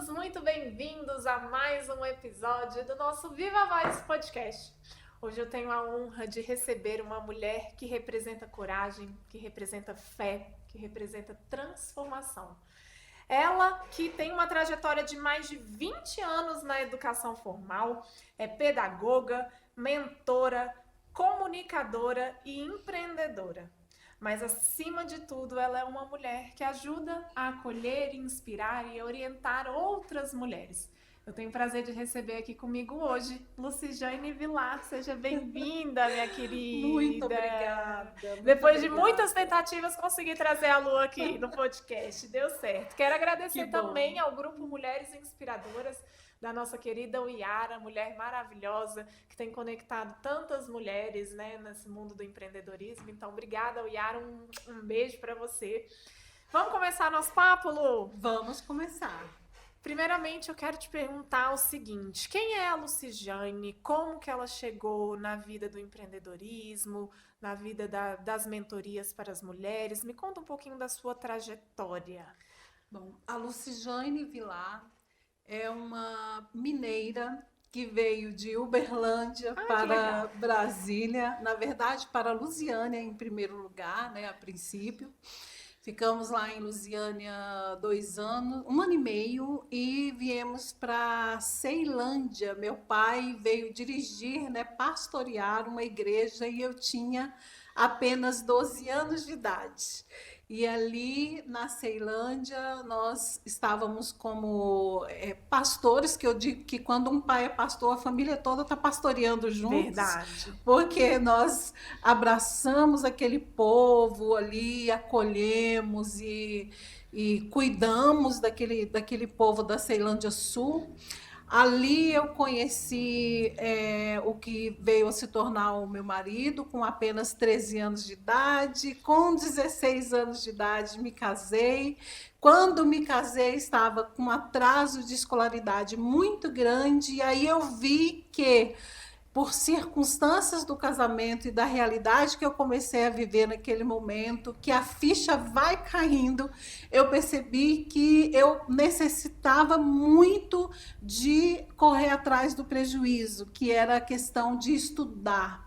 muito bem-vindos a mais um episódio do nosso Viva Voz Podcast. Hoje eu tenho a honra de receber uma mulher que representa coragem, que representa fé, que representa transformação. Ela que tem uma trajetória de mais de 20 anos na educação formal, é pedagoga, mentora, comunicadora e empreendedora. Mas, acima de tudo, ela é uma mulher que ajuda a acolher, inspirar e orientar outras mulheres. Eu tenho o prazer de receber aqui comigo hoje Lucijane Vilar. Seja bem-vinda, minha querida. Muito obrigada. Depois de muitas tentativas, consegui trazer a Lu aqui no podcast. Deu certo. Quero agradecer também ao Grupo Mulheres Inspiradoras, da nossa querida Yara, mulher maravilhosa, que tem conectado tantas mulheres, né, nesse mundo do empreendedorismo. Então, obrigada, Yara, um beijo para você. Vamos começar nosso papo, Lu? Vamos começar. Primeiramente, eu quero te perguntar o seguinte: quem é a Lucijane? Como que ela chegou na vida do empreendedorismo, na vida das mentorias para as mulheres? Me conta um pouquinho da sua trajetória. Bom, a Lucijane Vilar é uma mineira que veio de Uberlândia para Brasília, na verdade para Lusiânia em primeiro lugar, né, a princípio. Ficamos lá em Lusiânia 2 anos, 1 ano e meio, e viemos para Ceilândia. Meu pai veio dirigir, né, pastorear uma igreja e eu tinha apenas 12 anos de idade. E ali na Ceilândia nós estávamos como pastores, que eu digo que quando um pai é pastor, a família toda está pastoreando juntos. Verdade. Porque nós abraçamos aquele povo ali, acolhemos e cuidamos daquele povo da Ceilândia Sul. Ali eu conheci o que veio a se tornar o meu marido, com apenas 13 anos de idade. Com 16 anos de idade me casei. Quando me casei, estava com um atraso de escolaridade muito grande, e aí eu vi que, por circunstâncias do casamento e da realidade que eu comecei a viver naquele momento, que a ficha vai caindo, eu percebi que eu necessitava muito de correr atrás do prejuízo, que era a questão de estudar,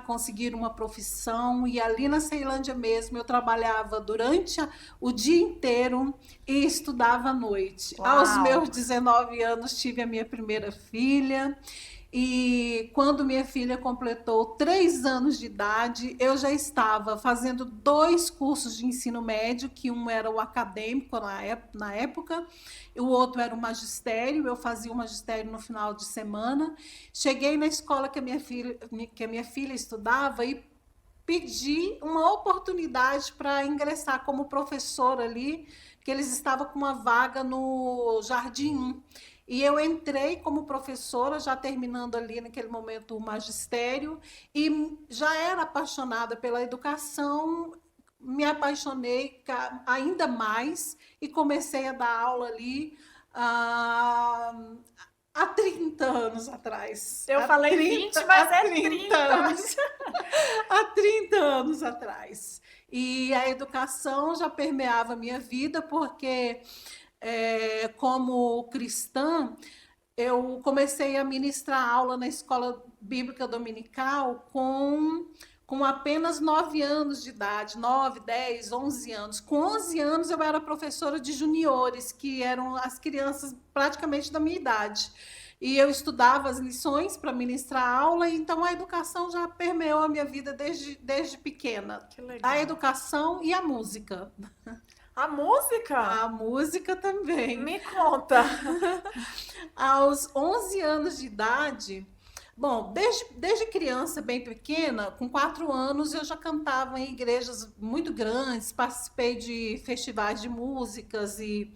conseguir uma profissão. E ali na Ceilândia mesmo eu trabalhava durante o dia inteiro e estudava à noite. Uau. Aos meus 19 anos tive a minha primeira filha. E quando minha filha completou 3 anos de idade, eu já estava fazendo 2 cursos de ensino médio, que um era o acadêmico na época, e o outro era o magistério. Eu fazia o magistério no final de semana. Cheguei na escola que a minha filha estudava e pedi uma oportunidade para ingressar como professora ali, que eles estavam com uma vaga no Jardim 1. E eu entrei como professora, já terminando ali naquele momento o magistério, e já era apaixonada pela educação, me apaixonei ainda mais e comecei a dar aula ali há 30 anos atrás. Eu falei 20, mas é 30 anos. Há 30 anos atrás. E a educação já permeava a minha vida, porque como cristã, eu comecei a ministrar aula na escola bíblica dominical com apenas 9 anos de idade, 9, 10, 11 anos. Com 11 anos eu era professora de juniores, que eram as crianças praticamente da minha idade. E eu estudava as lições para ministrar aula, então a educação já permeou a minha vida desde pequena. Que legal. A educação e a música. A música? A música também. Me conta. Aos 11 anos de idade, bom, desde criança, bem pequena, com 4 anos, eu já cantava em igrejas muito grandes, participei de festivais de músicas e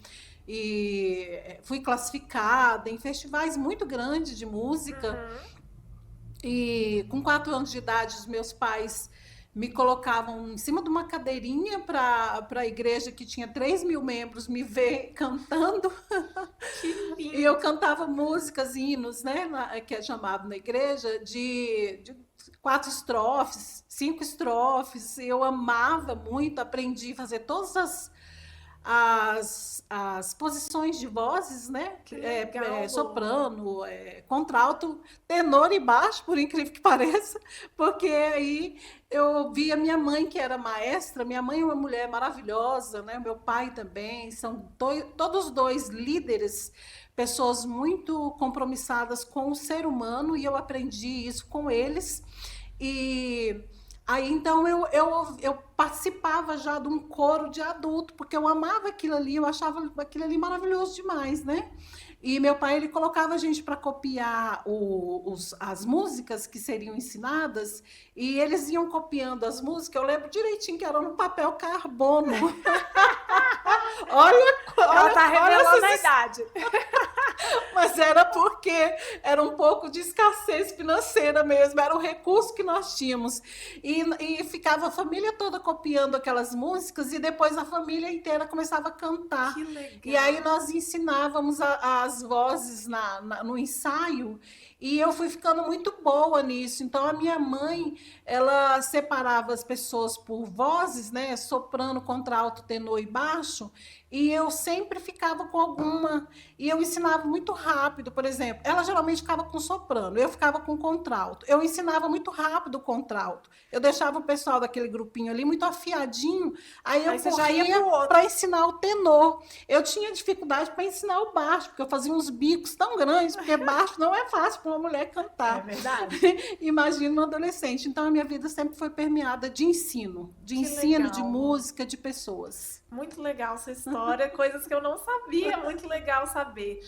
fui classificada em festivais muito grandes de música. Uhum. E com 4 anos de idade, os meus pais me colocavam em cima de uma cadeirinha para a igreja que tinha 3.000 membros me ver cantando. Que lindo. E eu cantava músicas, hinos, né, que é chamado na igreja, de 4 estrofes, 5 estrofes. Eu amava muito, aprendi a fazer todas as posições de vozes, né? Que legal, Soprano, contralto, tenor e baixo, por incrível que pareça, porque aí eu vi a minha mãe, que era maestra. Minha mãe é uma mulher maravilhosa, né? Meu pai também, são todos dois líderes, pessoas muito compromissadas com o ser humano, e eu aprendi isso com eles. E aí, então, eu participava já de um coro de adulto, porque eu amava aquilo ali, eu achava aquilo ali maravilhoso demais, né? E meu pai, ele colocava a gente para copiar as músicas que seriam ensinadas, e eles iam copiando as músicas. Eu lembro direitinho que era no papel carbono. olha, ela tá revelando essas a idade. Mas era porque era um pouco de escassez financeira mesmo, era o recurso que nós tínhamos. E ficava a família toda copiando aquelas músicas, e depois a família inteira começava a cantar. Que legal. E aí nós ensinávamos as vozes no ensaio, e eu fui ficando muito boa nisso. Então a minha mãe, ela separava as pessoas por vozes, né? Soprano, contralto, tenor e baixo, e eu sempre ficava com alguma, e eu ensinava muito rápido. Por exemplo, ela geralmente ficava com soprano, eu ficava com contralto. Eu ensinava muito rápido o contralto. Eu deixava o pessoal daquele grupinho ali muito afiadinho, aí eu corria para ensinar o tenor. Eu tinha dificuldade para ensinar o baixo, porque eu fazia uns bicos tão grandes, porque baixo não é fácil para uma mulher cantar. É verdade. Imagina um adolescente. Então a minha vida sempre foi permeada de ensino, de música, de pessoas. Muito legal essa história, coisas que eu não sabia, muito legal saber.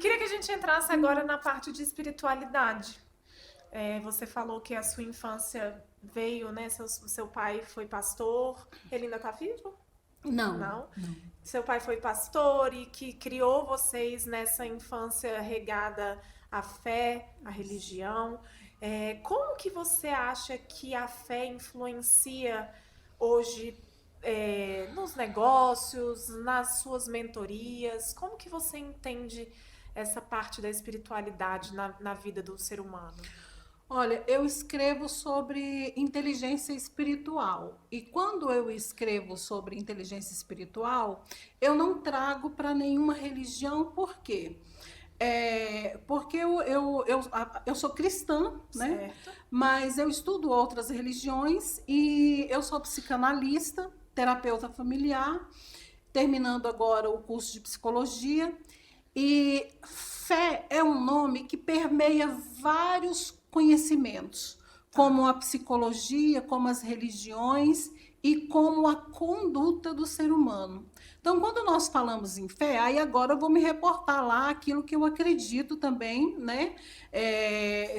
Queria que a gente entrasse agora na parte de espiritualidade. Você falou que a sua infância veio, né? Seu pai foi pastor. Ele ainda está vivo? Não. Seu pai foi pastor e que criou vocês nessa infância regada à fé, à religião. Como que você acha que a fé influencia hoje nos negócios, nas suas mentorias? Como que você entende essa parte da espiritualidade na vida do ser humano? Olha, eu escrevo sobre inteligência espiritual. E quando eu escrevo sobre inteligência espiritual, eu não trago para nenhuma religião. Por quê? Porque eu sou cristã, né? Mas eu estudo outras religiões, e eu sou psicanalista, terapeuta familiar, terminando agora o curso de psicologia. E fé é um nome que permeia vários conhecimentos, como a psicologia, como as religiões e como a conduta do ser humano. Então, quando nós falamos em fé, aí agora eu vou me reportar lá aquilo que eu acredito também, né?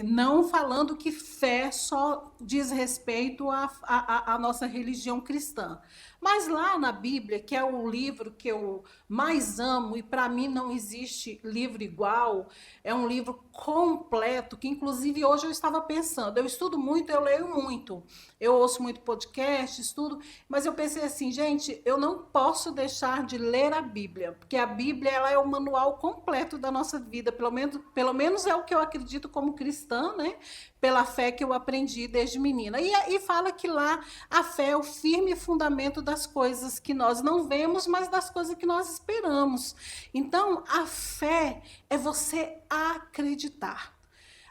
Não falando que fé só diz respeito à nossa religião cristã. Mas lá na Bíblia, que é o livro que eu mais amo, e para mim não existe livro igual, é um livro completo, que inclusive hoje eu estava pensando, eu estudo muito, eu leio muito, eu ouço muito podcast, estudo, mas eu pensei assim, gente, eu não posso deixar de ler a Bíblia, porque a Bíblia, ela é o manual completo da nossa vida, pelo menos é o que eu acredito como cristã, né? Pela fé que eu aprendi desde menina. E fala que lá a fé é o firme fundamento das coisas que nós não vemos, mas das coisas que nós esperamos. Então, a fé é você acreditar.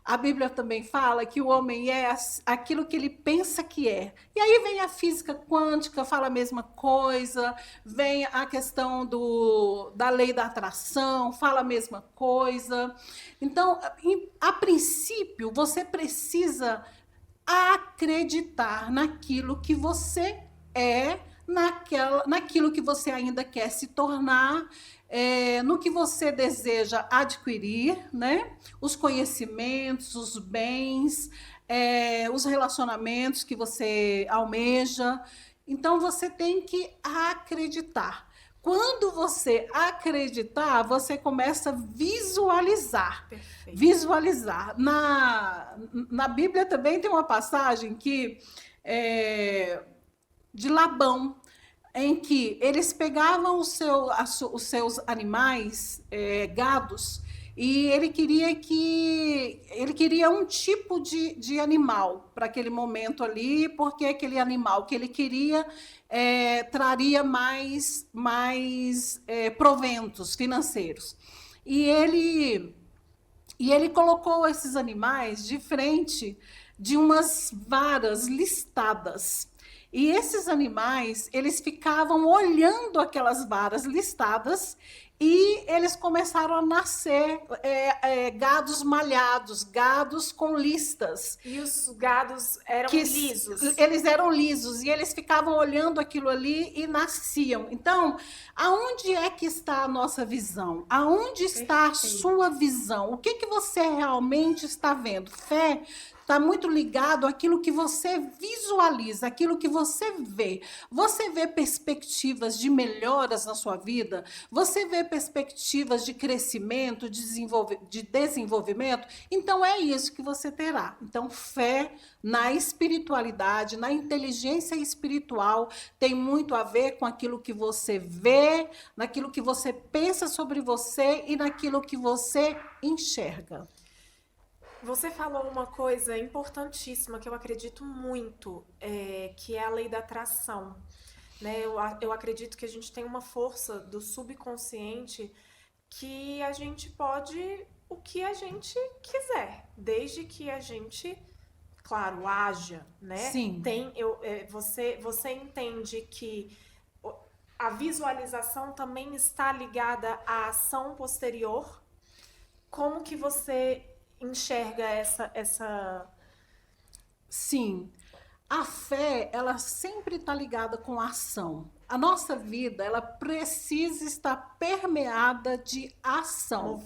A Bíblia também fala que o homem é aquilo que ele pensa que é. E aí vem a física quântica, fala a mesma coisa, vem a questão da lei da atração, fala a mesma coisa. Então, a princípio, você precisa acreditar naquilo que você é, naquilo que você ainda quer se tornar, no que você deseja adquirir, né? Os conhecimentos, os bens, os relacionamentos que você almeja. Então, você tem que acreditar. Quando você acreditar, você começa a visualizar. Perfeito. Visualizar. Na Bíblia também tem uma passagem que de Labão, em que eles pegavam os seus animais, gados, e ele queria um tipo de animal para aquele momento ali, porque aquele animal que ele queria traria mais proventos financeiros. E ele colocou esses animais de frente de umas varas listadas. E esses animais, eles ficavam olhando aquelas varas listadas e eles começaram a nascer gados malhados, gados com listas. E os gados eram lisos? Eles eram lisos e eles ficavam olhando aquilo ali e nasciam. Então, aonde é que está a nossa visão? Aonde está a sua visão? O que você realmente está vendo? Fé está muito ligado àquilo que você visualiza, àquilo que você vê. Você vê perspectivas de melhoras na sua vida? Você vê perspectivas de crescimento, de desenvolvimento? Então, é isso que você terá. Então, fé na espiritualidade, na inteligência espiritual, tem muito a ver com aquilo que você vê, naquilo que você pensa sobre você e naquilo que você enxerga. Você falou uma coisa importantíssima que eu acredito muito, que é a lei da atração. Né? Eu acredito que a gente tem uma força do subconsciente que a gente pode o que a gente quiser, desde que a gente, claro, haja, né? Sim. Você entende que a visualização também está ligada à ação posterior? Como que você enxerga essa... Sim, a fé, ela sempre está ligada com a ação. A nossa vida, ela precisa estar permeada de ação.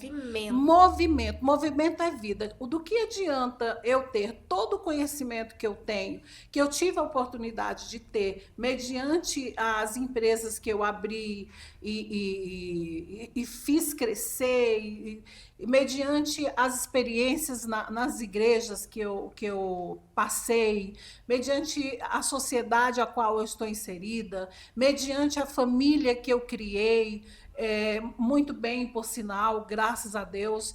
Movimento. Movimento é vida. Do que adianta eu ter todo o conhecimento que eu tenho, que eu tive a oportunidade de ter, mediante as empresas que eu abri e fiz crescer, e mediante as experiências nas igrejas que eu passei, mediante a sociedade a qual eu estou inserida, mediante a família que eu criei, muito bem, por sinal, graças a Deus.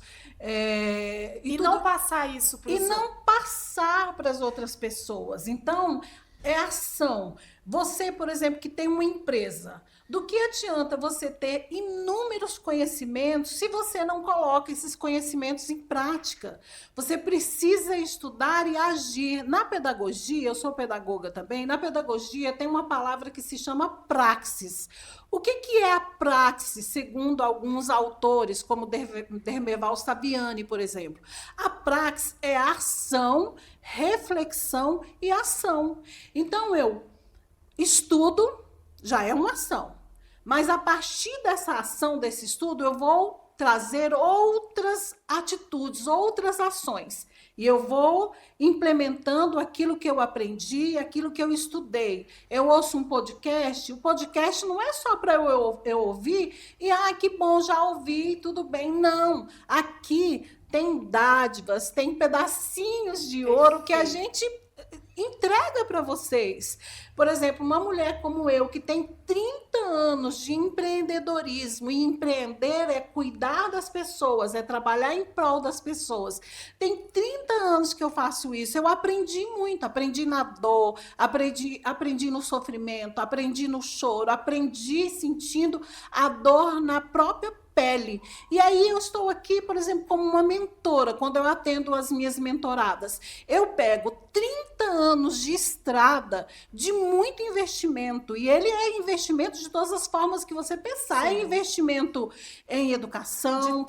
Não passar isso para não passar para as outras pessoas. Então, é ação. Você, por exemplo, que tem uma empresa, do que adianta você ter inúmeros conhecimentos se você não coloca esses conhecimentos em prática? Você precisa estudar e agir. Na pedagogia, eu sou pedagoga também, na pedagogia tem uma palavra que se chama praxis. O que é a praxis, segundo alguns autores, como Dermeval Saviani, por exemplo? A praxis é ação, reflexão e ação. Então, eu estudo, já é uma ação. Mas a partir dessa ação, desse estudo, eu vou trazer outras atitudes, outras ações. E eu vou implementando aquilo que eu aprendi, aquilo que eu estudei. Eu ouço um podcast, o podcast não é só para eu ouvir e, que bom, já ouvi, tudo bem. Não, aqui tem dádivas, tem pedacinhos de ouro que a gente entrega para vocês. Por exemplo, uma mulher como eu, que tem 30 anos de empreendedorismo, e empreender é cuidar das pessoas, é trabalhar em prol das pessoas. Tem 30 anos que eu faço isso, eu aprendi muito, aprendi na dor, aprendi no sofrimento, aprendi no choro, aprendi sentindo a dor na própria pele. E aí eu estou aqui, por exemplo, como uma mentora, quando eu atendo as minhas mentoradas. Eu pego 30 anos de estrada, de muito investimento, e ele é investimento de todas as formas que você pensar. Sim. É investimento em educação,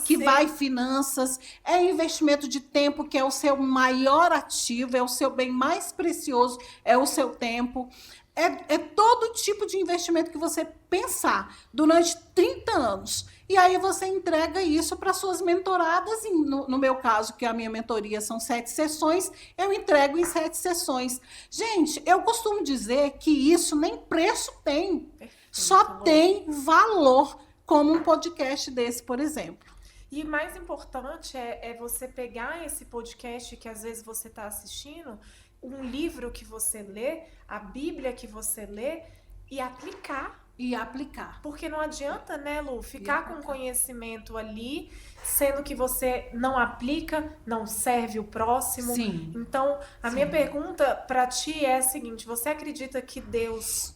que vai finanças, é investimento de tempo, que é o seu maior ativo, é o seu bem mais precioso, é o seu tempo. É todo tipo de investimento que você pensar durante 30 anos. E aí você entrega isso para suas mentoradas. E no meu caso, que a minha mentoria são 7 sessões, eu entrego em 7 sessões. Gente, eu costumo dizer que isso nem preço tem. Perfeito, só tem valor, como um podcast desse, por exemplo. E mais importante é você pegar esse podcast que às vezes você está assistindo, um livro que você lê, a Bíblia que você lê, e aplicar E aplicar. Porque não adianta, né, Lu, ficar com aplicar. conhecimento ali, sendo que você não aplica, não serve o próximo. Sim, Então, a minha sim. pergunta para ti é a seguinte: você acredita que Deus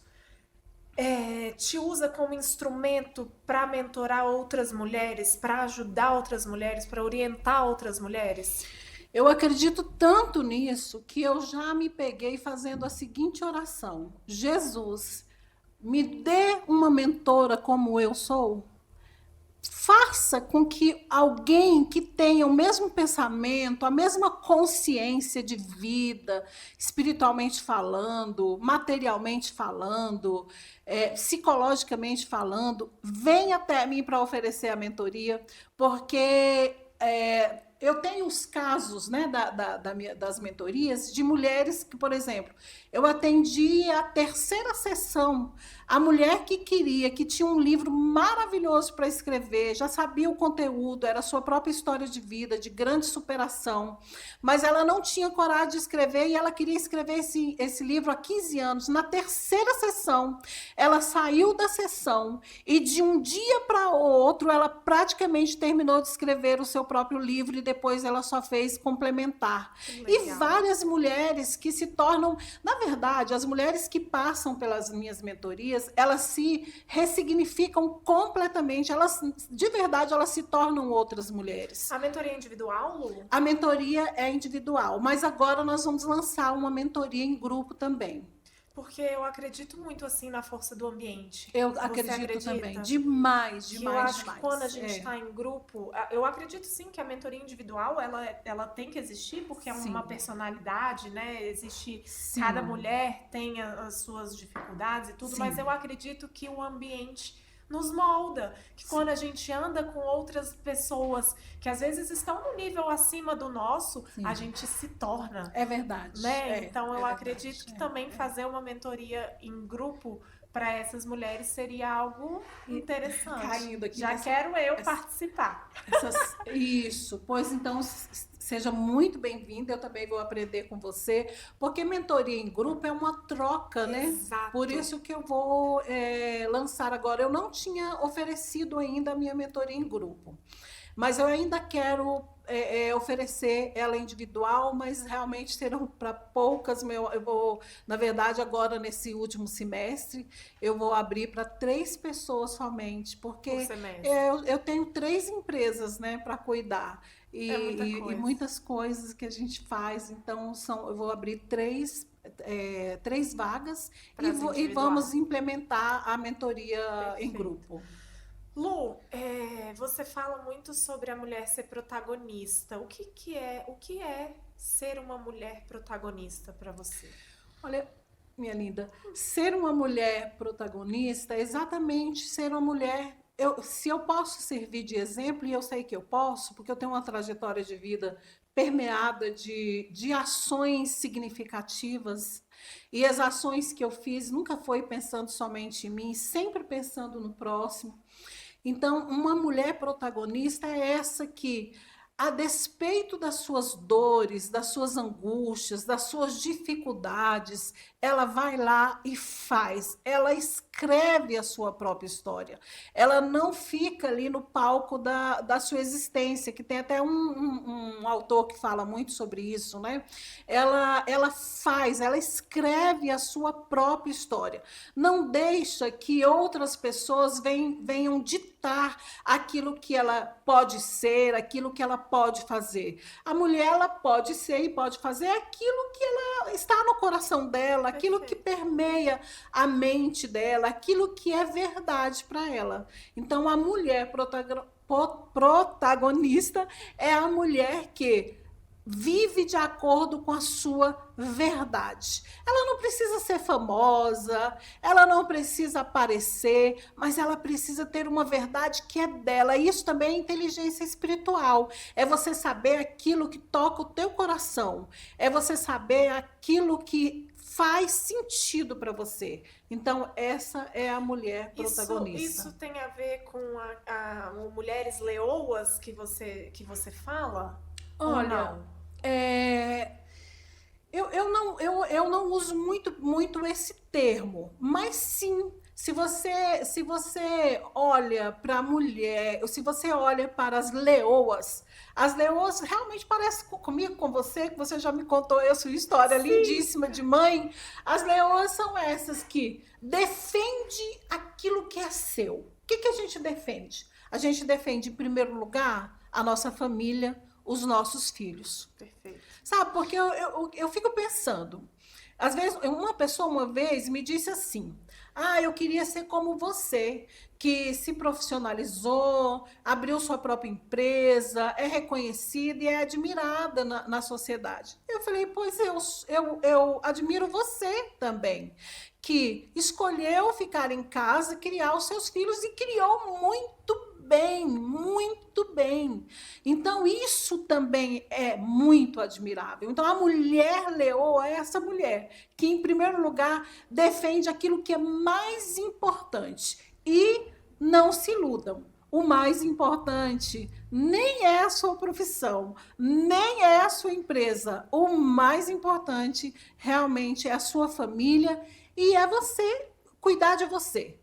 te usa como instrumento para mentorar outras mulheres, para ajudar outras mulheres, para orientar outras mulheres? Eu acredito tanto nisso que eu já me peguei fazendo a seguinte oração: Jesus, me dê uma mentora como eu sou. Faça com que alguém que tenha o mesmo pensamento, a mesma consciência de vida, espiritualmente falando, materialmente falando, psicologicamente falando, venha até mim para oferecer a mentoria, porque eu tenho os casos, né, das mentorias de mulheres que, por exemplo, eu atendi a terceira sessão. A mulher que queria, que tinha um livro maravilhoso para escrever, já sabia o conteúdo, era a sua própria história de vida, de grande superação, mas ela não tinha coragem de escrever e ela queria escrever esse livro há 15 anos. Na terceira sessão, ela saiu da sessão e de um dia para o outro, ela praticamente terminou de escrever o seu próprio livro e depois ela só fez complementar. E várias mulheres que se tornam, na verdade, as mulheres que passam pelas minhas mentorias, elas se ressignificam completamente, elas de verdade elas se tornam outras mulheres. A mentoria é individual, Lu? A mentoria é individual, mas agora nós vamos lançar uma mentoria em grupo também. Porque eu acredito muito assim na força do ambiente. Eu Você acredito acredita? também, demais, Que eu demais, acho demais. que quando a gente está em grupo, eu acredito sim que a mentoria individual ela tem que existir, porque é uma Sim. personalidade, né? Existe, Sim. cada mulher tem as suas dificuldades e tudo, Sim. mas eu acredito que o ambiente nos molda, que quando a gente anda com outras pessoas que às vezes estão no nível acima do nosso, Sim. a gente se torna. É verdade. Né? Então eu acredito verdade, que também fazer uma mentoria em grupo para essas mulheres seria algo interessante. Caindo aqui Já quero eu participar. Isso, pois então seja muito bem-vinda, eu também vou aprender com você, porque mentoria em grupo é uma troca, né? Exato. Por isso que eu vou lançar agora. Eu não tinha oferecido ainda a minha mentoria em grupo, mas eu ainda quero oferecer ela individual, mas realmente serão para poucas. Eu vou, na verdade, agora nesse último semestre, eu vou abrir para 3 pessoas somente, porque eu tenho 3 empresas, né, para cuidar e muitas coisas que a gente faz. Então eu vou abrir 3 vagas e vamos implementar a mentoria em grupo. Lu, você fala muito sobre a mulher ser protagonista. O que é ser uma mulher protagonista para você? Olha, minha linda, ser uma mulher protagonista é exatamente ser uma mulher. Se eu posso servir de exemplo, e eu sei que eu posso, porque eu tenho uma trajetória de vida permeada de ações significativas, e as ações que eu fiz nunca foi pensando somente em mim, sempre pensando no próximo. Então, uma mulher protagonista é essa que, a despeito das suas dores, das suas angústias, das suas dificuldades, ela vai lá e faz, ela escreve a sua própria história. Ela não fica ali no palco da sua existência, que tem até um autor que fala muito sobre isso, né? Ela escreve a sua própria história. Não deixa que outras pessoas venham ditar aquilo que ela pode ser, aquilo que ela pode fazer. A mulher, ela pode ser e pode fazer aquilo que ela está no coração dela, aquilo que permeia a mente dela, aquilo que é verdade para ela. Então, a mulher protagonista é a mulher que vive de acordo com a sua verdade. Ela não precisa ser famosa, ela não precisa aparecer, mas ela precisa ter uma verdade que é dela. Isso também é inteligência espiritual. É você saber aquilo que toca o teu coração. É você saber aquilo que faz sentido para você. Então, essa é a mulher protagonista. Isso tem a ver com a mulheres leoas que você fala? Olha, eu não uso muito esse termo, mas sim, Se você olha para a mulher, ou se você olha para as leoas realmente parecem comigo, com você, que você já me contou a sua história Sim, lindíssima de mãe. As leoas são essas que defendem aquilo que é seu. O que, que a gente defende? A gente defende, em primeiro lugar, a nossa família, os nossos filhos. perfeito. Sabe, porque eu fico pensando, às vezes, uma pessoa uma vez me disse assim: ah, eu queria ser como você, que se profissionalizou, abriu sua própria empresa, é reconhecida e é admirada na sociedade. Eu falei: pois eu admiro você também, que escolheu ficar em casa, criar os seus filhos e criou muito bem, muito bem. Então, isso também é muito admirável. Então, a mulher leoa é essa mulher que, em primeiro lugar, defende aquilo que é mais importante. E não se iludam. O mais importante nem é a sua profissão, nem é a sua empresa. O mais importante realmente é a sua família e é você cuidar de você.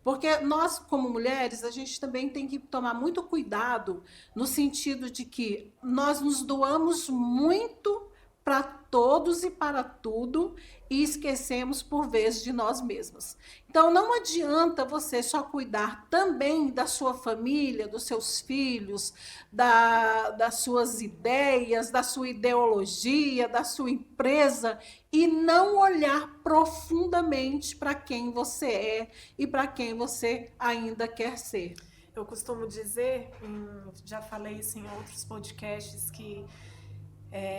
Porque nós, como mulheres, a gente também tem que tomar muito cuidado no sentido de que nós nos doamos muito para todos e para tudo e esquecemos, por vezes, de nós mesmas. Então, não adianta você só cuidar também da sua família, dos seus filhos, das suas ideias, da sua ideologia, da sua empresa, e não olhar profundamente para quem você é e para quem você ainda quer ser. Eu costumo dizer, já falei isso em outros podcasts, que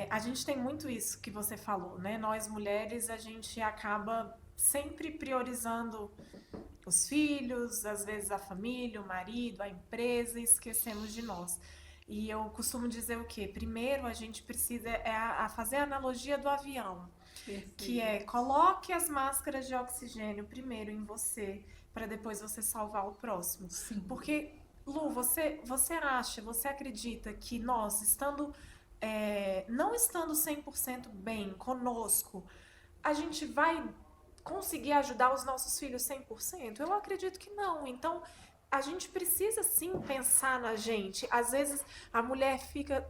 a gente tem muito isso que você falou, né? Nós mulheres, a gente acaba sempre priorizando os filhos, às vezes a família, o marido, a empresa, e esquecemos de nós. E eu costumo dizer o quê? Primeiro a gente precisa fazer a analogia do avião, que é coloque as máscaras de oxigênio primeiro em você, para depois você salvar o próximo. Sim. Porque, Lu, você acredita que nós, não estando 100% bem conosco, a gente vai conseguir ajudar os nossos filhos 100%? Eu acredito que não. Então, a gente precisa sim pensar na gente. Às vezes, a mulher fica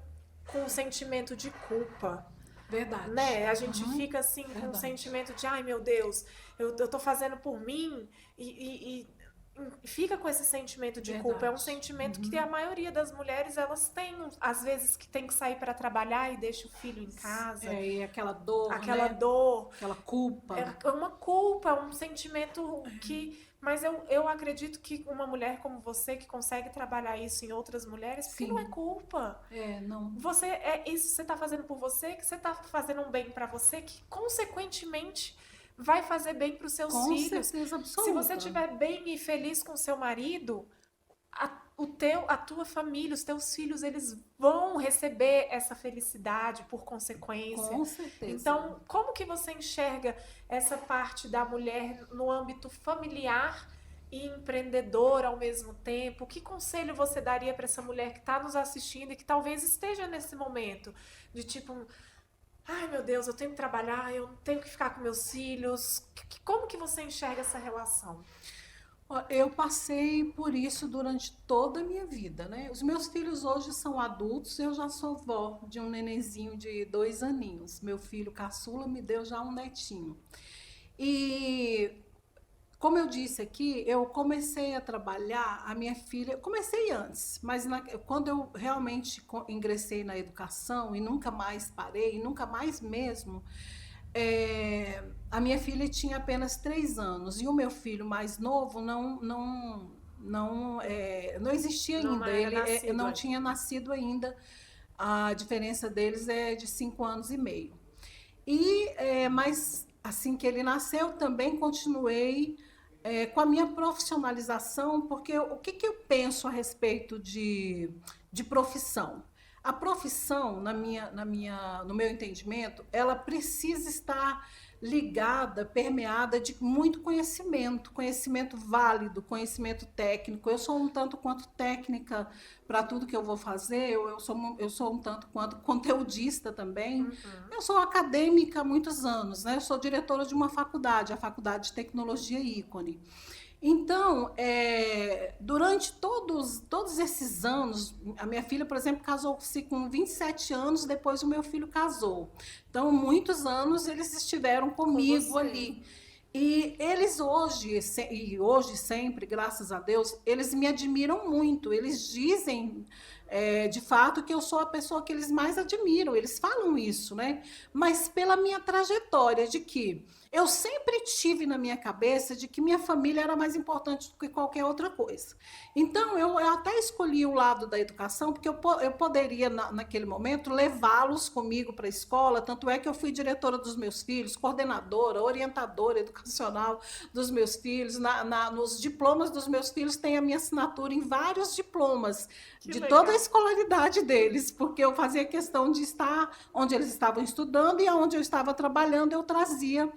com um sentimento de culpa. Verdade. Né? A gente fica assim com um sentimento de, ai meu Deus, eu tô fazendo por mim e fica com esse sentimento de culpa. É um sentimento que a maioria das mulheres elas têm, às vezes que tem que sair para trabalhar e deixa o filho em casa. E aquela dor, aquela né? dor, aquela culpa. É uma culpa, é um sentimento que... Mas eu acredito que uma mulher como você, que consegue trabalhar isso em outras mulheres, porque não é culpa. Não. Isso você está fazendo por você, que você está fazendo um bem para você, que consequentemente vai fazer bem para os seus filhos. Certeza absoluta. Se você estiver bem e feliz com seu marido, a tua família, os teus filhos, eles vão receber essa felicidade por consequência. Com certeza. Então, como que você enxerga essa parte da mulher no âmbito familiar e empreendedora ao mesmo tempo? Que conselho você daria para essa mulher que está nos assistindo e que talvez esteja nesse momento de tipo, ai meu Deus, eu tenho que trabalhar, eu tenho que ficar com meus filhos. Como que você enxerga essa relação? Eu passei por isso durante toda a minha vida, né? Os meus filhos hoje são adultos, eu já sou vó de um nenenzinho de 2 aninhos. Meu filho caçula me deu já um netinho. E, como eu disse aqui, eu comecei a trabalhar, a minha filha... Comecei antes, mas quando eu realmente ingressei na educação e nunca mais parei, nunca mais mesmo... a minha filha tinha apenas 3 anos e o meu filho mais novo não existia ainda. Ele não tinha nascido ainda. A diferença deles é de 5 anos e meio. Mas assim que ele nasceu, também continuei com a minha profissionalização, porque o que eu penso a respeito de profissão? A profissão, no meu entendimento, ela precisa estar ligada, permeada de muito conhecimento válido, conhecimento técnico. Eu sou um tanto quanto técnica para tudo que eu vou fazer, eu sou um tanto quanto conteudista também. Eu sou acadêmica há muitos anos, né? Eu sou diretora de uma faculdade, a Faculdade de Tecnologia Ícone. Então, durante todos esses anos, a minha filha, por exemplo, casou-se com 27 anos, depois o meu filho casou. Então, muitos anos eles estiveram Com comigo você. ali. E eles hoje, e hoje sempre, graças a Deus, eles me admiram muito. Eles dizem, de fato, que eu sou a pessoa que eles mais admiram. Eles falam isso, né? Mas pela minha trajetória, de que eu sempre tive na minha cabeça de que minha família era mais importante do que qualquer outra coisa. Então, eu até escolhi o lado da educação, porque eu poderia, naquele momento, levá-los comigo para a escola. Tanto é que eu fui diretora dos meus filhos, coordenadora, orientadora educacional dos meus filhos. Nos diplomas dos meus filhos tem a minha assinatura em vários diplomas, Que de legal. toda a escolaridade deles, porque eu fazia questão de estar onde eles estavam estudando e aonde eu estava trabalhando, eu trazia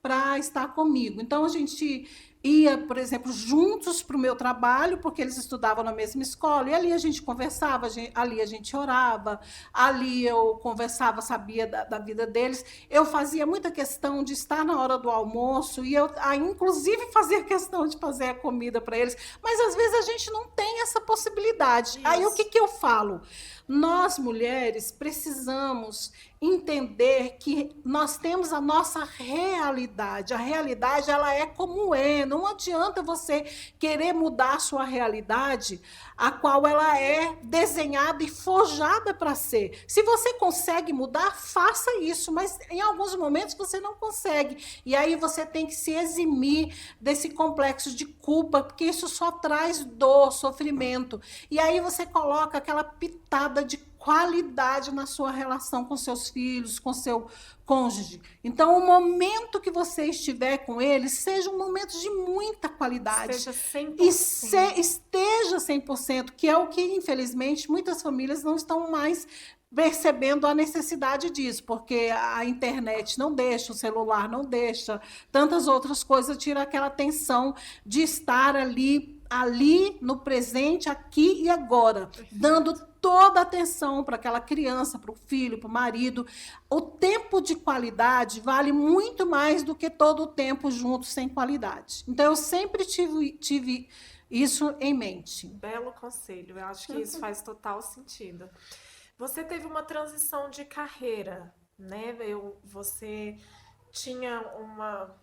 para estar comigo. Então, a gente ia, por exemplo, juntos para o meu trabalho, porque eles estudavam na mesma escola, e ali a gente conversava, ali a gente orava, ali eu conversava, sabia da vida deles. Eu fazia muita questão de estar na hora do almoço, e eu, inclusive, fazia questão de fazer a comida para eles, mas às vezes a gente não tem essa possibilidade. Isso. Aí o que eu falo? Nós, mulheres, precisamos entender que nós temos a nossa realidade. A realidade, ela é como é. Não adianta você querer mudar a sua realidade, a qual ela é desenhada e forjada para ser. Se você consegue mudar, faça isso, mas em alguns momentos você não consegue. E aí você tem que se eximir desse complexo de culpa, porque isso só traz dor, sofrimento. E aí você coloca aquela pitada de qualidade na sua relação com seus filhos, com seu cônjuge. Então, o momento que você estiver com eles, seja um momento de muita qualidade. Esteja 100%. E esteja 100%, que é o que, infelizmente, muitas famílias não estão mais percebendo a necessidade disso, porque a internet não deixa, o celular não deixa, tantas outras coisas tiram aquela atenção de estar ali no presente, aqui e agora, dando toda a atenção para aquela criança, para o filho, para o marido. O tempo de qualidade vale muito mais do que todo o tempo junto sem qualidade. Então, eu sempre tive isso em mente. Belo conselho, eu acho que isso faz total sentido. Você teve uma transição de carreira, né? Você tinha uma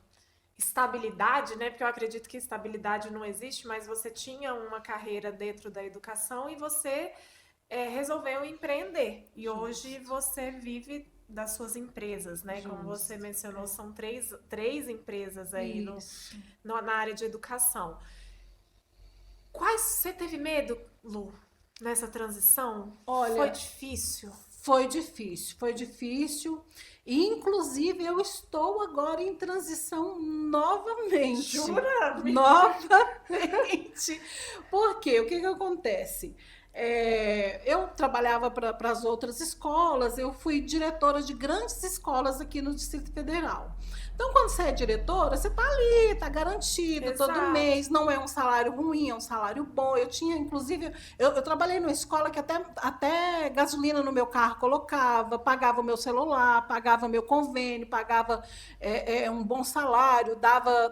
estabilidade, né? Porque eu acredito que estabilidade não existe, mas você tinha uma carreira dentro da educação e você resolveu empreender. E hoje você vive das suas empresas, né? Justo. Como você mencionou, são três empresas aí Isso. na área de educação. Você teve medo, Lu, nessa transição? Olha, foi difícil? Foi difícil. E, inclusive, eu estou agora em transição novamente. Jura? Novamente. Por quê? O que acontece? Eu trabalhava para as outras escolas, eu fui diretora de grandes escolas aqui no Distrito Federal. Então, quando você é diretora, você está ali, está garantida. Exato. Todo mês, não é um salário ruim, é um salário bom. Eu tinha, inclusive, eu trabalhei numa escola que até gasolina no meu carro colocava, pagava o meu celular, pagava meu convênio, pagava um bom salário, dava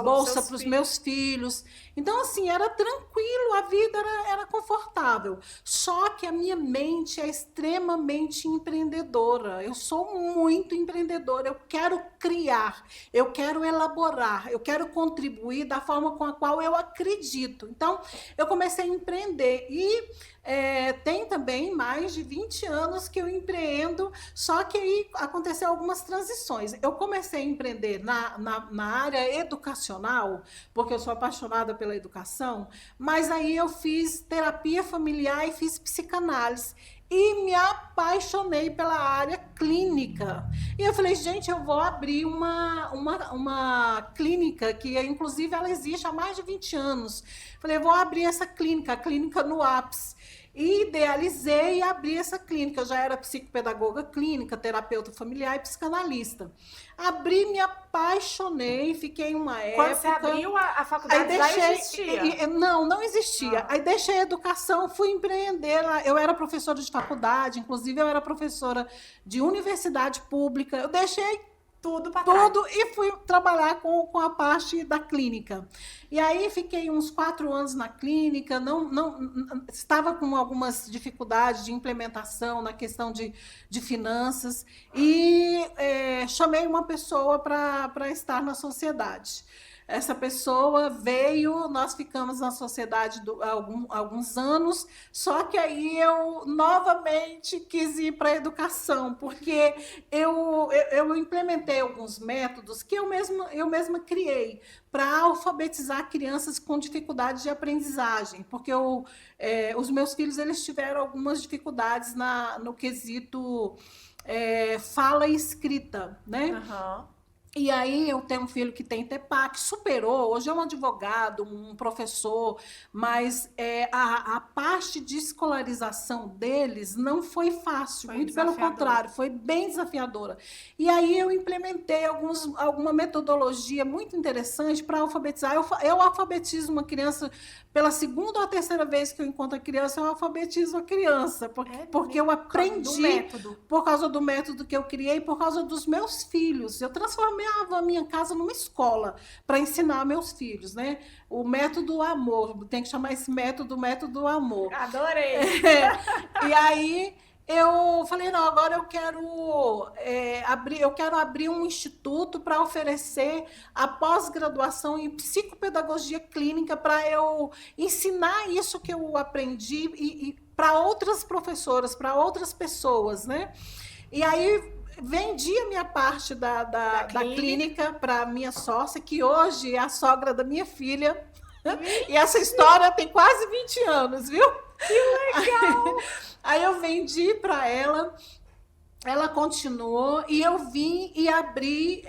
bolsa para os meus filhos. Então, assim, era tranquilo, a vida era confortável. Só que a minha mente é extremamente empreendedora. Eu sou muito empreendedora. Eu quero criar, eu quero elaborar, eu quero contribuir da forma com a qual eu acredito. Então, eu comecei a empreender e tem também mais de 20 anos que eu empreendo, só que aí aconteceu algumas transições. Eu comecei a empreender na área educacional, porque eu sou apaixonada pela educação, mas aí eu fiz terapia familiar e fiz psicanálise. E me apaixonei pela área clínica. E eu falei, gente, eu vou abrir uma clínica, que inclusive ela existe há mais de 20 anos. Falei, vou abrir essa clínica, a clínica no ápice. E idealizei e abri essa clínica. Eu já era psicopedagoga clínica, terapeuta familiar e psicanalista. Abri, me apaixonei, fiquei uma época... Quando você abriu, a faculdade já existia? Não existia. Aí deixei a educação, fui empreender. Eu era professora de faculdade, inclusive eu era professora de universidade pública. Eu deixei tudo para trás. Tudo, e fui trabalhar com a parte da clínica. E aí fiquei uns 4 anos na clínica, estava com algumas dificuldades de implementação na questão de finanças, e chamei uma pessoa para estar na sociedade. Essa pessoa veio, nós ficamos na sociedade alguns anos, só que aí eu novamente quis ir para a educação, porque eu implementei alguns métodos que eu mesma criei para alfabetizar crianças com dificuldade de aprendizagem, porque os meus filhos eles tiveram algumas dificuldades no quesito fala e escrita, né? Uhum. E aí eu tenho um filho que tem TEPAC, superou, hoje é um advogado, um professor, mas a parte de escolarização deles não foi fácil, muito pelo contrário, foi bem desafiadora. E aí eu implementei alguma metodologia muito interessante para alfabetizar. Eu alfabetizo uma criança pela segunda ou terceira vez que eu encontro a criança, eu alfabetizo a criança, porque eu aprendi por causa do método que eu criei, por causa dos meus filhos. Eu transformei a minha casa numa escola para ensinar meus filhos, né? O método amor, tem que chamar esse método amor. Adorei! E aí eu falei, não, agora eu quero abrir um instituto para oferecer a pós-graduação em psicopedagogia clínica, para eu ensinar isso que eu aprendi e para outras professoras, para outras pessoas, né? E aí vendi a minha parte da clínica para minha sócia, que hoje é a sogra da minha filha. E essa história tem quase 20 anos, viu? Que legal! Aí eu vendi para ela, ela continuou, e eu vim e abri.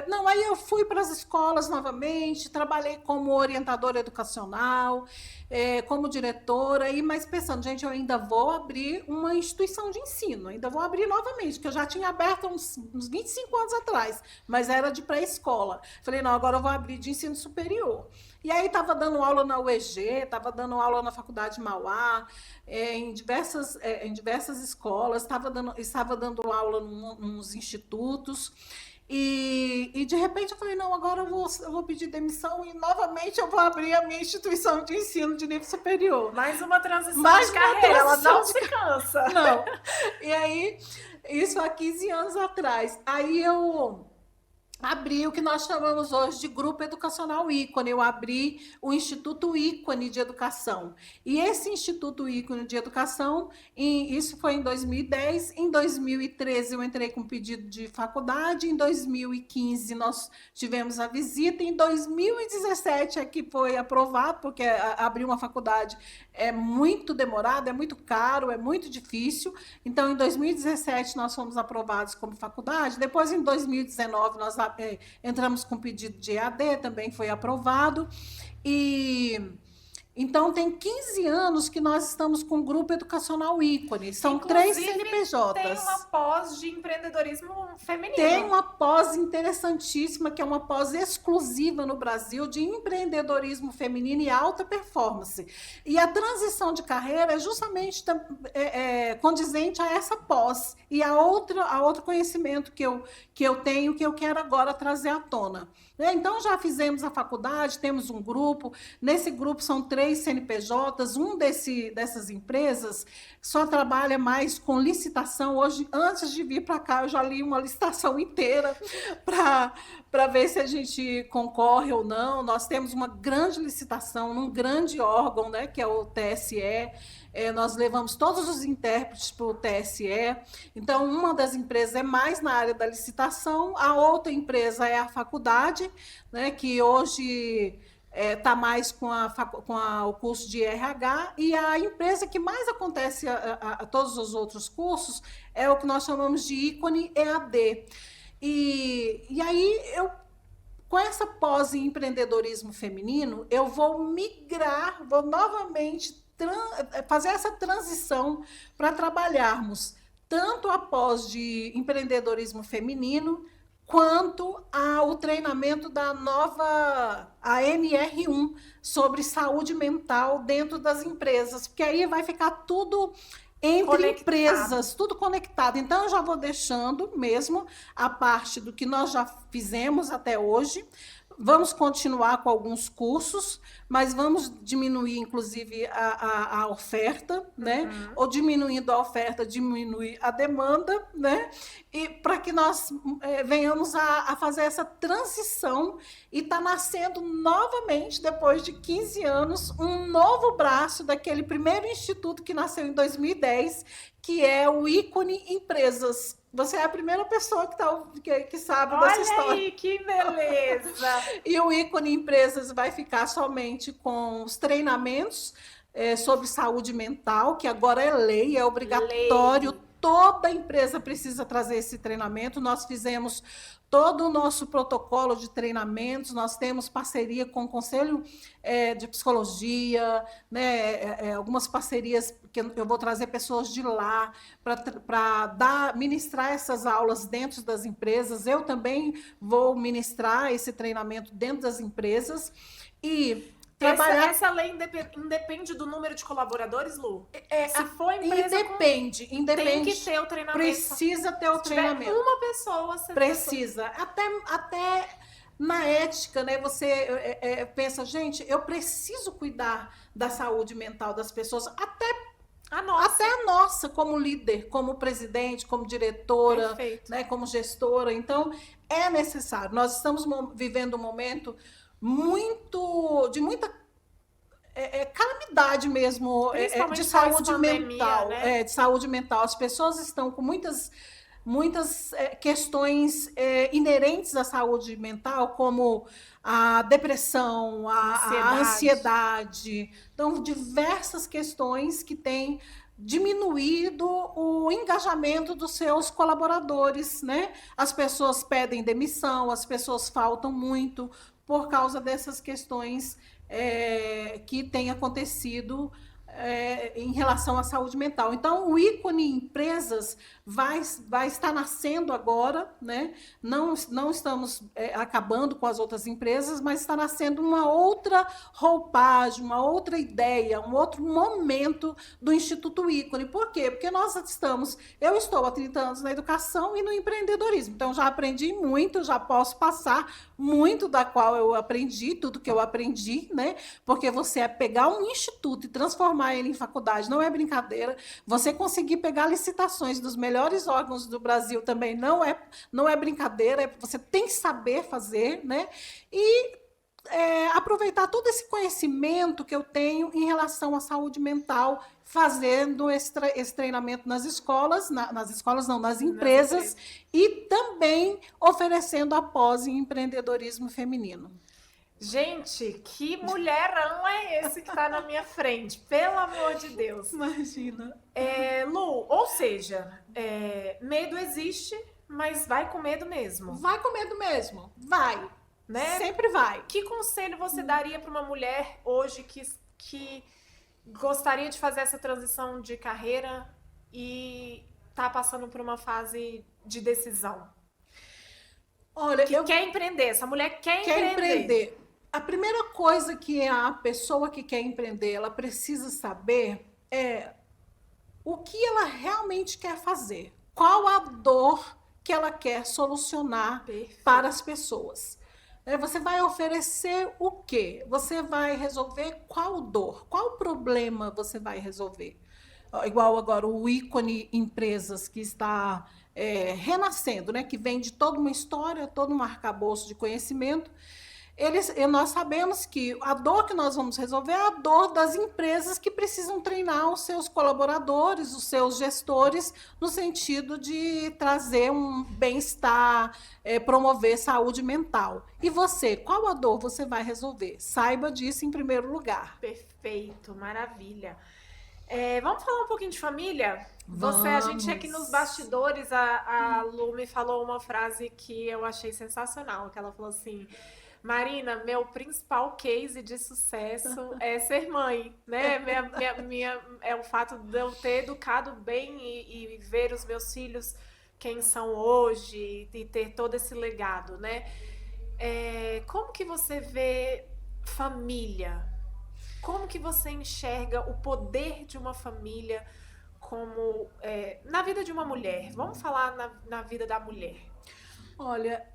Não, aí eu fui para as escolas novamente, trabalhei como orientadora educacional, como diretora, mas pensando, gente, eu ainda vou abrir uma instituição de ensino, ainda vou abrir novamente, que eu já tinha aberto uns 25 anos atrás, mas era de pré-escola. Falei, não, agora eu vou abrir de ensino superior. E aí estava dando aula na UEG, estava dando aula na Faculdade de Mauá, em diversas escolas, estava dando aula nos institutos. E de repente eu falei, não, agora eu vou pedir demissão e novamente eu vou abrir a minha instituição de ensino de nível superior. Mais uma transição de carreira, ela não se cansa. Não. E aí, isso há 15 anos atrás. Aí eu abri o que nós chamamos hoje de Grupo Educacional Ícone. Eu abri o Instituto Ícone de Educação. E esse Instituto Ícone de Educação, isso foi em 2010. Em 2013 eu entrei com pedido de faculdade. Em 2015 nós tivemos a visita. Em 2017 é que foi aprovado, porque abrir uma faculdade é muito demorado, é muito caro, é muito difícil. Então, em 2017 nós fomos aprovados como faculdade. Depois, em 2019, nós entramos com pedido de EAD, também foi aprovado. Então, tem 15 anos que nós estamos com o Grupo Educacional Ícone. São 3 CNPJs. Tem uma pós de empreendedorismo feminino. Tem uma pós interessantíssima, que é uma pós exclusiva no Brasil de empreendedorismo feminino e alta performance. E a transição de carreira é justamente condizente a essa pós e a outro conhecimento que eu tenho, que eu quero agora trazer à tona. Então, já fizemos a faculdade, temos um grupo. Nesse grupo são 3 CNPJs. Dessas empresas só trabalha mais com licitação. Hoje, antes de vir para cá, eu já li uma licitação inteira para ver se a gente concorre ou não. Nós temos uma grande licitação num grande órgão, né, que é o TSE. Nós levamos todos os intérpretes para o TSE. Então, uma das empresas é mais na área da licitação, a outra empresa é a faculdade, né, que hoje está mais com o curso de RH, e a empresa que mais acontece a todos os outros cursos é o que nós chamamos de ícone EAD. E aí, com essa pós em empreendedorismo feminino, eu vou novamente fazer essa transição para trabalharmos tanto a pós de empreendedorismo feminino, quanto o treinamento da nova AMR1 sobre saúde mental dentro das empresas, porque aí vai ficar tudo entre Conectado. empresas, tudo conectado. Então, eu já vou deixando mesmo a parte do que nós já fizemos até hoje. Vamos continuar com alguns cursos, mas vamos diminuir, inclusive, a oferta, né? Ou diminuindo a oferta, diminuir a demanda, né? E para que nós venhamos a fazer essa transição e está nascendo novamente, depois de 15 anos, um novo braço daquele primeiro instituto que nasceu em 2010, que é o Ícone Empresas. Você é a primeira pessoa que sabe dessa história. Olha aí, que beleza! E o Ícone Empresas vai ficar somente com os treinamentos sobre saúde mental, que agora é lei, é obrigatório. Lei. Toda empresa precisa trazer esse treinamento. Nós fizemos todo o nosso protocolo de treinamentos, nós temos parceria com o Conselho de Psicologia, né, algumas parcerias, que eu vou trazer pessoas de lá para ministrar essas aulas dentro das empresas. Eu também vou ministrar esse treinamento dentro das empresas. E essa lei independe do número de colaboradores, Lu? Se for empresa independe, tem que ter o treinamento. Precisa ter o treinamento. Uma pessoa, você precisa. Até na ética, né? Você pensa, gente, eu preciso cuidar da saúde mental das pessoas, até a nossa, como líder, como presidente, como diretora, né, como gestora. Então, é necessário. Nós estamos vivendo um momento de muita calamidade mesmo, de saúde mental, né? De saúde mental. As pessoas estão com muitas questões inerentes à saúde mental, como a depressão, a ansiedade. Então, diversas questões que têm diminuído o engajamento dos seus colaboradores, né? As pessoas pedem demissão, as pessoas faltam muito por causa dessas questões que têm acontecido em relação à saúde mental. Então, o Ícone Empresas vai estar nascendo agora, né? Não estamos acabando com as outras empresas, mas está nascendo uma outra roupagem, uma outra ideia, um outro momento do Instituto Ícone. Por quê? Porque eu estou há 30 anos na educação e no empreendedorismo, então já aprendi muito, já posso passar muito da qual eu aprendi, tudo que eu aprendi, né? Porque você pegar um instituto e transformar ele em faculdade não é brincadeira. Você conseguir pegar licitações dos melhores órgãos do Brasil também não é brincadeira. Você tem que saber fazer, né? E aproveitar todo esse conhecimento que eu tenho em relação à saúde mental, fazendo esse treinamento nas empresas, e também oferecendo a pós em empreendedorismo feminino. Gente, que mulherão é esse que está na minha frente? Pelo amor de Deus. Imagina. Lu, ou seja, medo existe, mas vai com medo mesmo. Vai com medo mesmo. Vai. Né? Sempre vai. Que conselho você daria para uma mulher hoje que gostaria de fazer essa transição de carreira e está passando por uma fase de decisão? Olha, quer empreender, essa mulher quer empreender. A primeira coisa que a pessoa que quer empreender, ela precisa saber é o que ela realmente quer fazer. Qual a dor que ela quer solucionar para as pessoas. Você vai oferecer o quê? Você vai resolver qual dor? Qual problema você vai resolver? Igual agora o Ícone Empresas, que está renascendo, né? Que vem de toda uma história, todo um arcabouço de conhecimento. Nós sabemos que a dor que nós vamos resolver é a dor das empresas que precisam treinar os seus colaboradores, os seus gestores, no sentido de trazer um bem-estar, promover saúde mental. E você, qual a dor você vai resolver? Saiba disso em primeiro lugar. Perfeito, maravilha. Vamos falar um pouquinho de família? Vamos. A gente aqui nos bastidores, a Lu me falou uma frase que eu achei sensacional, que ela falou assim: Marina, meu principal case de sucesso é ser mãe, né? É o fato de eu ter educado bem e ver os meus filhos quem são hoje e ter todo esse legado, né? Como que você vê família? Como que você enxerga o poder de uma família como na vida de uma mulher? Vamos falar na vida da mulher. Olha,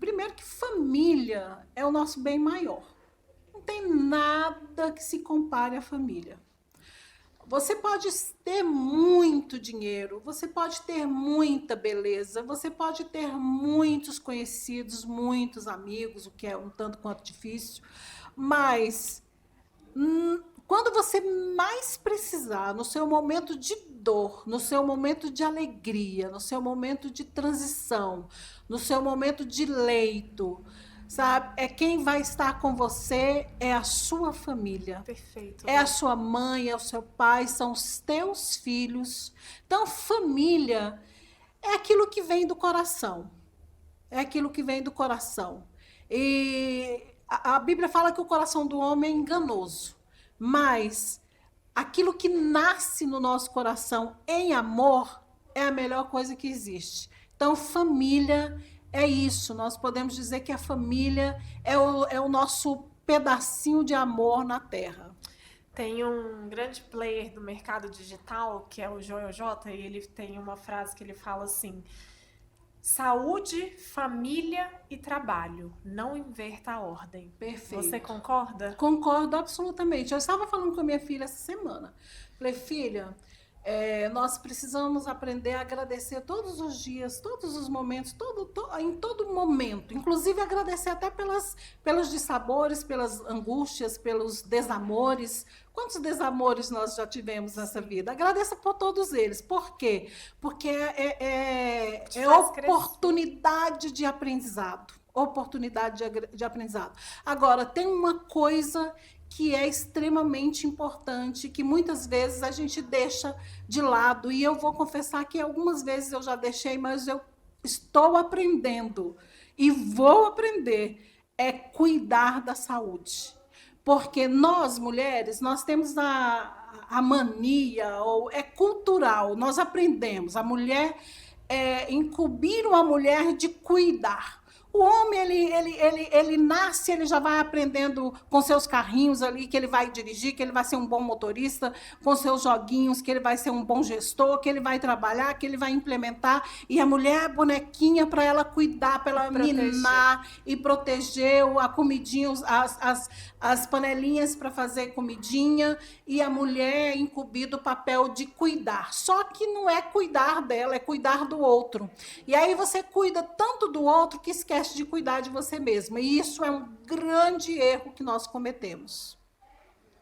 primeiro que família é o nosso bem maior. Não tem nada que se compare à família. Você pode ter muito dinheiro, você pode ter muita beleza, você pode ter muitos conhecidos, muitos amigos, o que é um tanto quanto difícil, mas quando você mais precisar, no seu momento de dor, no seu momento de alegria, no seu momento de transição, no seu momento de leito, sabe? Quem vai estar com você é a sua família. Perfeito. É a sua mãe, é o seu pai, são os teus filhos. Então, família é aquilo que vem do coração. É aquilo que vem do coração. E a Bíblia fala que o coração do homem é enganoso, mas aquilo que nasce no nosso coração em amor é a melhor coisa que existe. Então, família é isso. Nós podemos dizer que a família é o nosso pedacinho de amor na terra. Tem um grande player do mercado digital, que é o Joel J, e ele tem uma frase que ele fala assim: saúde, família e trabalho. Não inverta a ordem. Perfeito. Você concorda? Concordo absolutamente. Eu estava falando com a minha filha essa semana. Falei, filha, nós precisamos aprender a agradecer todos os dias, todos os momentos, em todo momento. Inclusive agradecer até pelos dissabores, pelas angústias, pelos desamores. Quantos desamores nós já tivemos nessa vida? Agradeça por todos eles. Por quê? Porque é oportunidade de aprendizado. Oportunidade de aprendizado. Agora, tem uma coisa que é extremamente importante, que muitas vezes a gente deixa de lado, e eu vou confessar que algumas vezes eu já deixei, mas eu estou aprendendo e vou aprender, é cuidar da saúde. Porque nós, mulheres, nós temos a mania, ou é cultural, nós aprendemos, a mulher, incumbiram a mulher de cuidar. O homem, ele nasce, ele já vai aprendendo com seus carrinhos ali, que ele vai dirigir, que ele vai ser um bom motorista, com seus joguinhos, que ele vai ser um bom gestor, que ele vai trabalhar, que ele vai implementar. E a mulher é bonequinha para ela cuidar, para ela mimar e proteger a comidinha, as panelinhas para fazer comidinha. E a mulher é incumbida o papel de cuidar. Só que não é cuidar dela, é cuidar do outro. E aí você cuida tanto do outro que esquece de cuidar de você mesma. E isso é um grande erro que nós cometemos.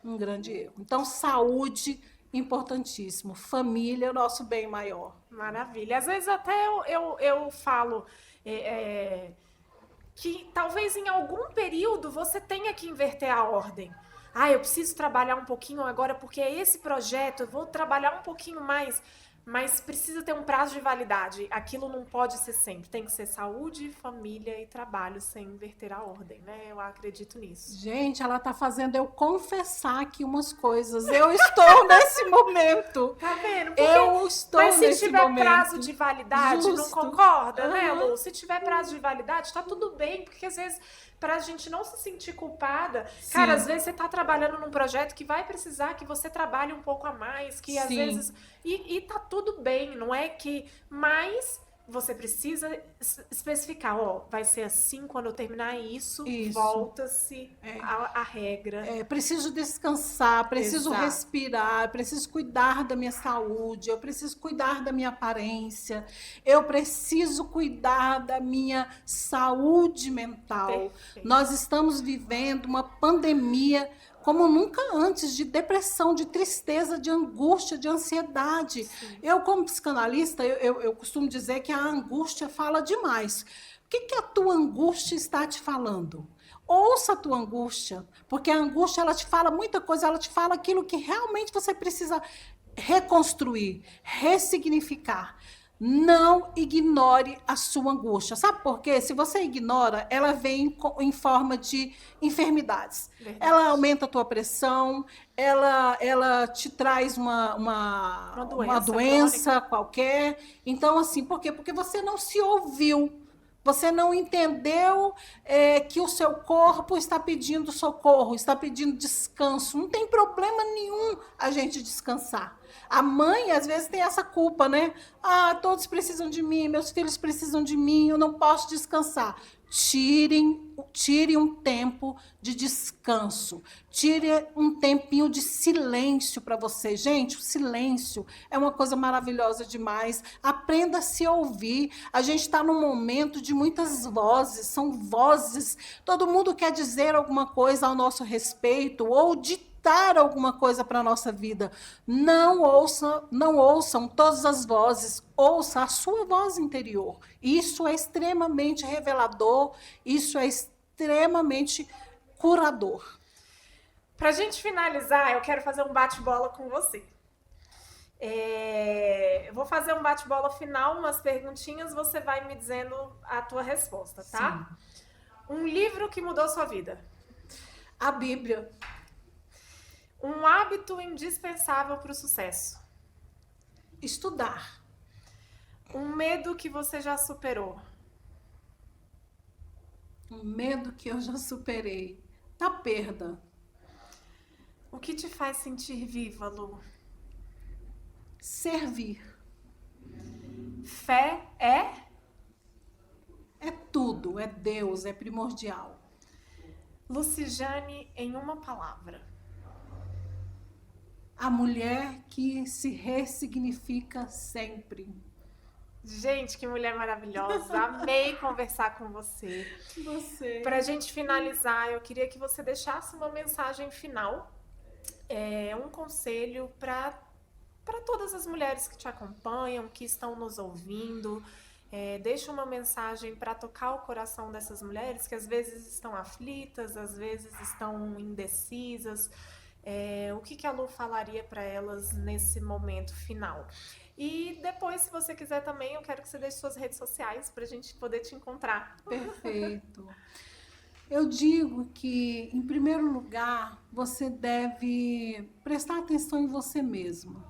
Um grande erro. Então, saúde, importantíssimo. Família é o nosso bem maior. Maravilha. Às vezes até eu falo que talvez em algum período você tenha que inverter a ordem. Eu preciso trabalhar um pouquinho agora porque é esse projeto, eu vou trabalhar um pouquinho mais, mas precisa ter um prazo de validade. Aquilo não pode ser sempre. Tem que ser saúde, família e trabalho, sem inverter a ordem, né? Eu acredito nisso. Gente, ela tá fazendo eu confessar aqui umas coisas. Eu estou nesse momento. Tá vendo? Porque, eu estou nesse momento. Mas se tiver prazo de validade, Justo. não concorda, né, Lu? Se tiver prazo de validade, tá tudo bem, porque às vezes, pra gente não se sentir culpada, Sim. Cara, às vezes você tá trabalhando num projeto que vai precisar que você trabalhe um pouco a mais, que às Sim. vezes... E tá tudo bem, não é que... Mas você precisa especificar, vai ser assim, quando eu terminar isso. Volta-se a regra. Preciso descansar, preciso Exato. respirar, preciso cuidar da minha saúde, eu preciso cuidar da minha aparência, eu preciso cuidar da minha saúde mental. Perfeito. Nós estamos vivendo uma pandemia como nunca antes, de depressão, de tristeza, de angústia, de ansiedade. Sim. Eu, como psicanalista, eu costumo dizer que a angústia fala demais. O que a tua angústia está te falando? Ouça a tua angústia, porque a angústia, ela te fala muita coisa, ela te fala aquilo que realmente você precisa reconstruir, ressignificar. Não ignore a sua angústia. Sabe por quê? Se você ignora, ela vem em forma de enfermidades. Verdade. Ela aumenta a tua pressão, ela te traz uma doença qualquer. Então, assim, por quê? Porque você não se ouviu. Você não entendeu que o seu corpo está pedindo socorro, está pedindo descanso. Não tem problema nenhum a gente descansar. A mãe, às vezes, tem essa culpa, né? Ah, todos precisam de mim, meus filhos precisam de mim, eu não posso descansar. Tire um tempo de descanso. Tire um tempinho de silêncio para você. Gente, o silêncio é uma coisa maravilhosa demais. Aprenda a se ouvir. A gente está num momento de muitas vozes, são vozes. Todo mundo quer dizer alguma coisa ao nosso respeito ou ditar alguma coisa para a nossa vida. Não ouçam todas as vozes, ouça a sua voz interior. Isso é extremamente revelador, isso é extremamente curador. Para a gente finalizar, eu quero fazer um bate-bola com você. Eu vou fazer um bate-bola final, umas perguntinhas, você vai me dizendo a tua resposta, tá? Sim. Um livro que mudou sua vida? A Bíblia. Um hábito indispensável para o sucesso? Estudar. Um medo que você já superou? Um medo que eu já superei. Da perda. O que te faz sentir viva, Lu? Servir. Fé é? É tudo, é Deus, é primordial. Lucijane, em uma palavra. A mulher que se ressignifica sempre. Gente, que mulher maravilhosa. Amei conversar com você. Pra gente finalizar, eu queria que você deixasse uma mensagem final, um conselho para todas as mulheres que te acompanham, que estão nos ouvindo. Deixa uma mensagem para tocar o coração dessas mulheres que às vezes estão aflitas, às vezes estão indecisas. O que a Lu falaria para elas nesse momento final? E depois, se você quiser também, eu quero que você deixe suas redes sociais para a gente poder te encontrar. Perfeito. Eu digo que, em primeiro lugar, você deve prestar atenção em você mesmo.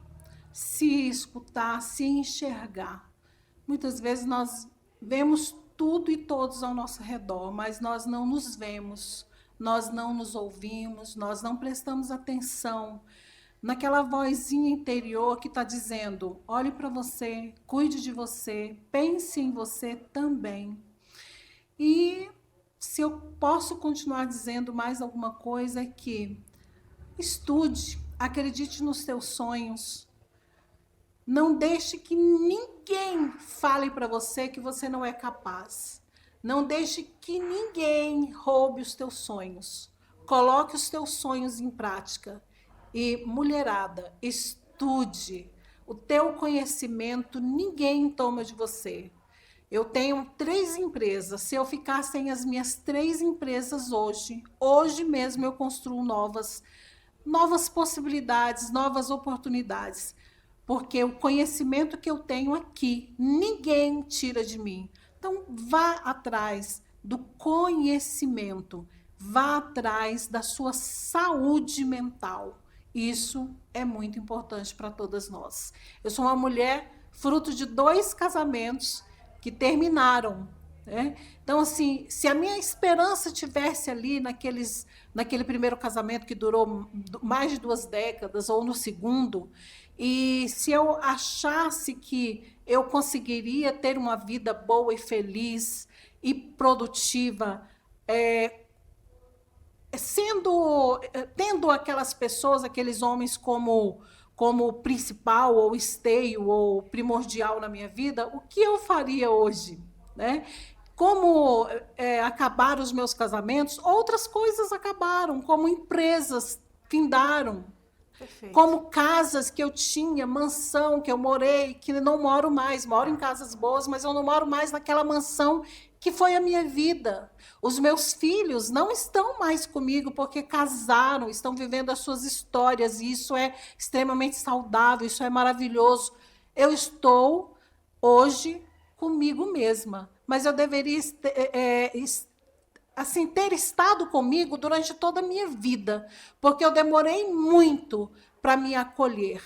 Se escutar, se enxergar. Muitas vezes nós vemos tudo e todos ao nosso redor, mas nós não nos vemos, nós não nos ouvimos, nós não prestamos atenção naquela vozinha interior que está dizendo: olhe para você, cuide de você, pense em você também. E se eu posso continuar dizendo mais alguma coisa, é que estude, acredite nos seus sonhos. Não deixe que ninguém fale para você que você não é capaz. Não deixe que ninguém roube os teus sonhos. Coloque os teus sonhos em prática. E, mulherada, estude. O teu conhecimento ninguém toma de você. Eu tenho 3 empresas. Se eu ficar sem as minhas 3 empresas hoje mesmo eu construo novas possibilidades, novas oportunidades. Porque o conhecimento que eu tenho aqui, ninguém tira de mim. Então, vá atrás do conhecimento, vá atrás da sua saúde mental. Isso é muito importante para todas nós. Eu sou uma mulher fruto de 2 casamentos que terminaram, né? Então, assim, se a minha esperança tivesse ali naquele primeiro casamento que durou mais de 2 décadas, ou no segundo, e se eu achasse que eu conseguiria ter uma vida boa e feliz e produtiva, tendo aquelas pessoas, aqueles homens como principal, ou esteio, ou primordial na minha vida, o que eu faria hoje, né? Como acabaram os meus casamentos, outras coisas acabaram, como empresas findaram. Perfeito. Como casas que eu tinha, mansão que eu morei, que não moro mais, moro em casas boas, mas eu não moro mais naquela mansão que foi a minha vida. Os meus filhos não estão mais comigo porque casaram, estão vivendo as suas histórias, e isso é extremamente saudável, isso é maravilhoso. Eu estou hoje comigo mesma, mas eu deveria assim, ter estado comigo durante toda a minha vida, porque eu demorei muito para me acolher.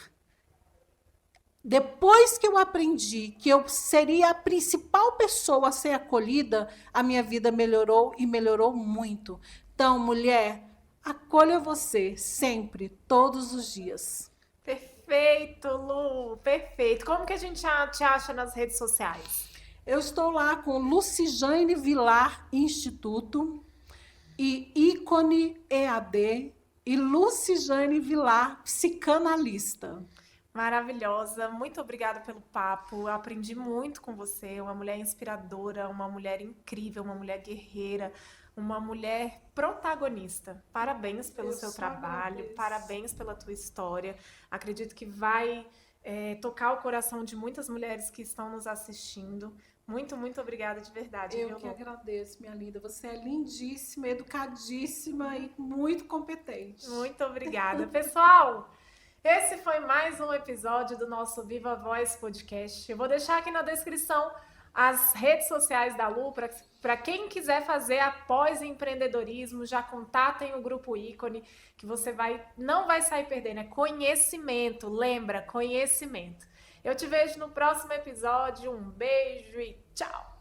Depois que eu aprendi que eu seria a principal pessoa a ser acolhida, a minha vida melhorou, e melhorou muito. Então, mulher, acolha você sempre, todos os dias. Perfeito. Perfeito, Lu, perfeito. Como que a gente te acha nas redes sociais? Eu estou lá com Lucijane Vilar Instituto e Ícone EAD e Lucijane Vilar Psicanalista. Maravilhosa, muito obrigada pelo papo. Eu aprendi muito com você, uma mulher inspiradora, uma mulher incrível, uma mulher guerreira, uma mulher protagonista. Parabéns pelo Eu seu só trabalho, agradeço. parabéns pela tua história. Acredito que vai tocar o coração de muitas mulheres que estão nos assistindo. Muito, muito obrigada de verdade, Eu viu, que Lu? agradeço, minha linda. Você é lindíssima, educadíssima e muito competente. Muito obrigada. Pessoal, esse foi mais um episódio do nosso Viva Voz Podcast. Eu vou deixar aqui na descrição as redes sociais da Lu para quem quiser fazer após empreendedorismo, já contatem o Grupo Ícone, que você não vai sair perdendo, é conhecimento, lembra, conhecimento. Eu te vejo no próximo episódio, um beijo e tchau!